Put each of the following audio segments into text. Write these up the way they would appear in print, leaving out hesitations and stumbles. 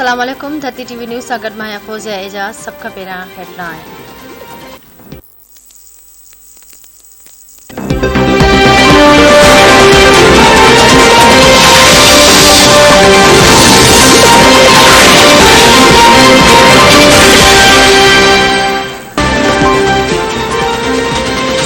अस्सलाम वालेकुम। धरती टीवी न्यूज़ सां गॾु मां फौजिया एजाज। सभ खां पहिरियां हेडलाइन।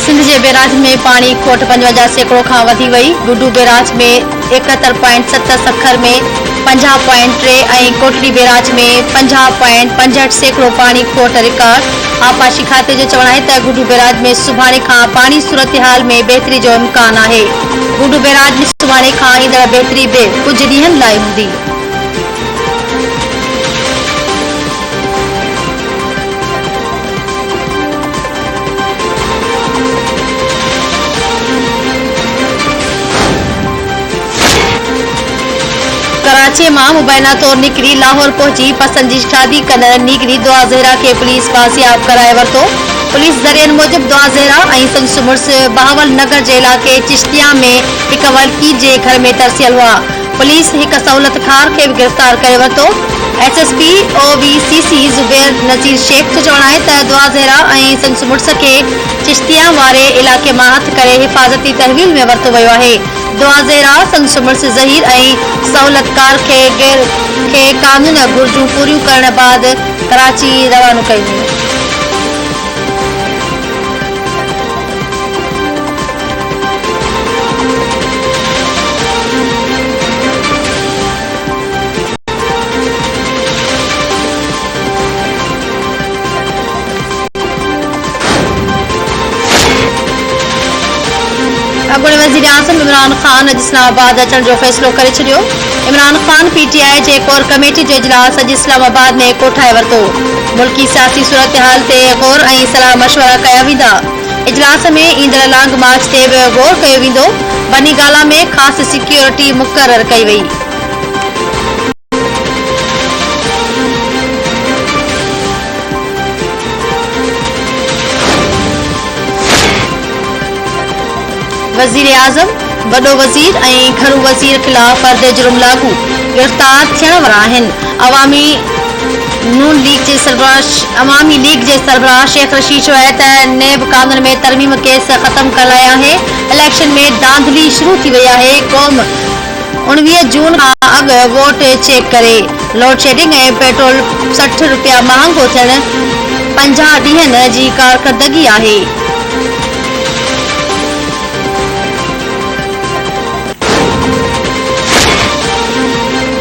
सिंध जे बैराज में पानी खोट 55 सैकड़ो खां वधी वई। गुडू बैराज में 71.7 सखर में 50.3 ऐं कोटड़ी बैराज में 50.65 सैकड़ो पानी खोट रिकॉर्ड। आबपाशी खाते जो चवणु आहे त गुडू बैराज में सुभाणे खां पाणी सूरतहाल में बहितरी जो इम्कान आहे। गुडू बैराज में सुभाणे खां ईंदड़ बहितरी बि कुझु ॾींहनि लाइ हूंदी। कराची मां मुबैना तौर निकिरी लाहौर पहुची पसंद जी शादी कंदड़ नीगरी दुआ ज़हरा खे पुलिस बाज़ियाब कराए वरितो। पुलिस ज़रियनि मूजिब दुआ ज़हरा ऐं संदसि मुड़ुसु बहावल नगर जे इलाइक़े चिश्तिया में हिक वकील जे घर में तरसियल हुआ। पुलिस हिक सहूलतखार खे बि गिरफ़्तार करे वरितो। SSP OBCC ज़ुबैर नज़ीर शेख जो चवणु आहे त दुआ ज़हरा ऐं संदसि मुड़ुस खे चिश्तिया वारे इलाइक़े मां हथ करे हिफ़ाज़ती तहवील में वरितो वियो आहे। दुआ ज़हरा संदसि मुड़ुस ज़हीर ऐं सहूलतकार खे कानून घुर्जूं पूरियूं करण बाद कराची रवानो कयूं हुयूं। अॻूणे वज़ीर आज़म इमरान ख़ान अॼु इस्लामाबाद अचण जो फ़ैसिलो करे छॾियो। इमरान ख़ान PTI जे कोर कमेटी जो इजलास अॼु इस्लामाबाद में कोठाए वरितो। मुल्की सियासी सूरतहाल ते गौर ऐं सलाह मशवरा कया वेंदा। इजलास में ईंदड़ लॉन्ग मार्च ते बि गौर कयो वेंदो। बनी गाला में ख़ासि सिक्योरिटी मुक़ररु कई वई। वज़ीर आज़म वॾो वज़ीर ऐं घरू वज़ीर ख़िलाफ़ पर्दे जुर्म लागू गिरफ़्तार थियण वारा आहिनि। अवामी लीग जे सरबराह शेख रशीद चयो आहे त नैब कानून में तरमीम केस ख़त्म करण लाइ आहे। इलेक्शन में धांधली शुरू थी वई आहे। क़ौम 19 जून खां अॻु वोट चेक करे। लोड शेडिंग ऐं पेट्रोल 60 रुपया महांगो थियण 50 ॾींहनि जी कारकर्दगी आहे।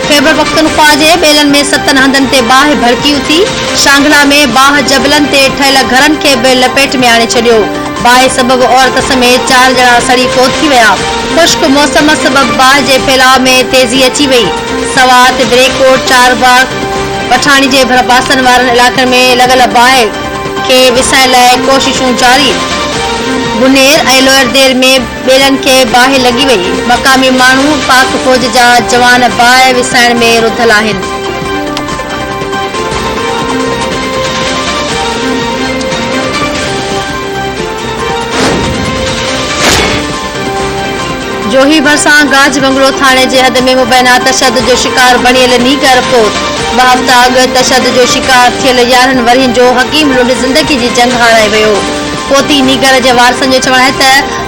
खैबर पख्तूनख्वा जे ॿेलनि में 7 हंधनि ते बाहि भड़की उथी। शांगला में बाहि जबलनि ते ठहियल घरनि खे बि लपेट में आणे छॾियो। बाहि सबबु औरत समेत 4 ॼणा सड़ी फोत थी विया। ख़ुश्क मौसम सबबु बाहि जे फैलाव में तेज़ी अची वई। सवात ब्रेकोट चारबाग पठाणी जे भरपासनि वारनि इलाइक़नि में लॻल बाहि खे विसाइण लाइ कोशिशूं जारी। बुनेर ऐं लोअरदेर में ॿेलनि खे बाहि लॻी वई। मक़ामी माण्हू पाक फ़ौज जा जवान बाहि विसाइण में रुधल आहिनि। जोही भरिसां गाज बंगलो थाणे जे हद में मुबैना तशद्दुद जो शिकार बणियल नीगर फोत। 2 हफ़्ता अॻु तशद्दुद जो शिकार थियल 11 वरियनि जो हकीम लुंड ज़िंदगी जी जंग हाराए वियो। पोती नीगर जे वारसनि जो चवणु आहे त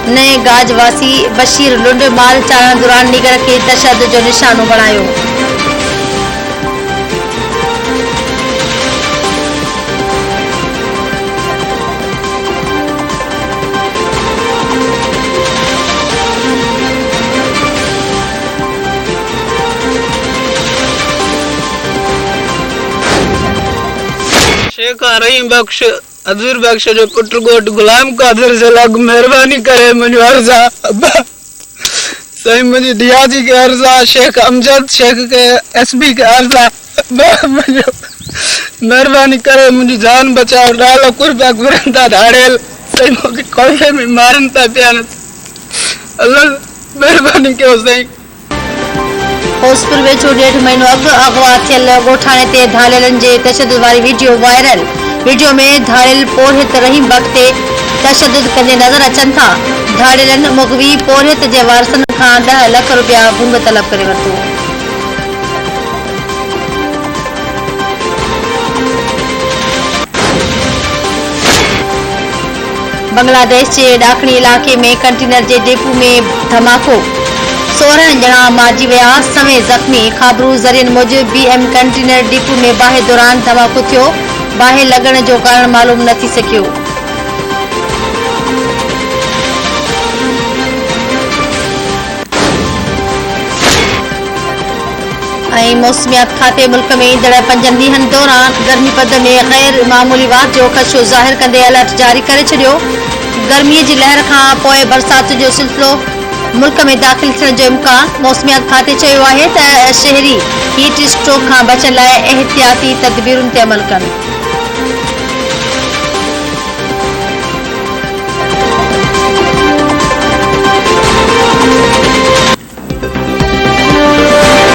नए गाज वासी बशीर लुंड माल चाढ़ण दौरान नीगर खे तशद्दुद जो निशानो बणायो। शेख रहीम बख्श हजूर बख्श जो पुट गोट गुलाम कादिर से लग मेहरबानी करे मुझे अर्जा अब्बा सही मुझे दिया जी के अर्जा शेख अमजद शेख के SB के अर्जा अब्बा मुझे मेहरबानी करे मुझे जान बचाओ। डालो कुर्बा गुरंदा धाड़ेल सही मुझे कोई में मारन ता प्यान अल्लाह मेहरबानी कयो सही। होसपुर वेझो 1.5 महीनो अॻु अगवा थियल ॻोठाणे ते धाड़ेलनि जे तशद्दुद वारी वीडियो वायरल। वीडियो में धाड़ेल पोरहित रहीम बख्श ते तशद्दुद कंदे नज़र अचनि था। धाड़ेलनि मुग़वी पोरहित जे वारसनि खां 10 लख रुपया भुंग तलब करे वरितो। बांग्लादेश जे ॾाखणी इलाइक़े में कंटेनर जे डिपो में धमाको, 16 ॼणा मारिजी विया, समें ज़ख़्मी। ख़बरूं ज़रियनि मूजिब BM कंटेनर डिपो में बाहि दौरान धमाको थियो। बाहि लॻण जो कारण मालूम न थी सघियो। मौसमियात खाते मुल्क में ईंदड़ 5 ॾींहनि दौरान गर्मीपद में गैर मामूली वाध जो ख़दशो ज़ाहिर कंदे अलर्ट जारी करे छॾियो। गर्मीअ जी लहर खां पोइ बरसात जो सिलसिलो मुल्क में दाख़िल थियण जो इम्कान। मौसमियात खाते चयो आहे त शहरी हीट स्ट्रोक खां बचण लाइ एहतियाती तदबीरुनि ते अमल कनि।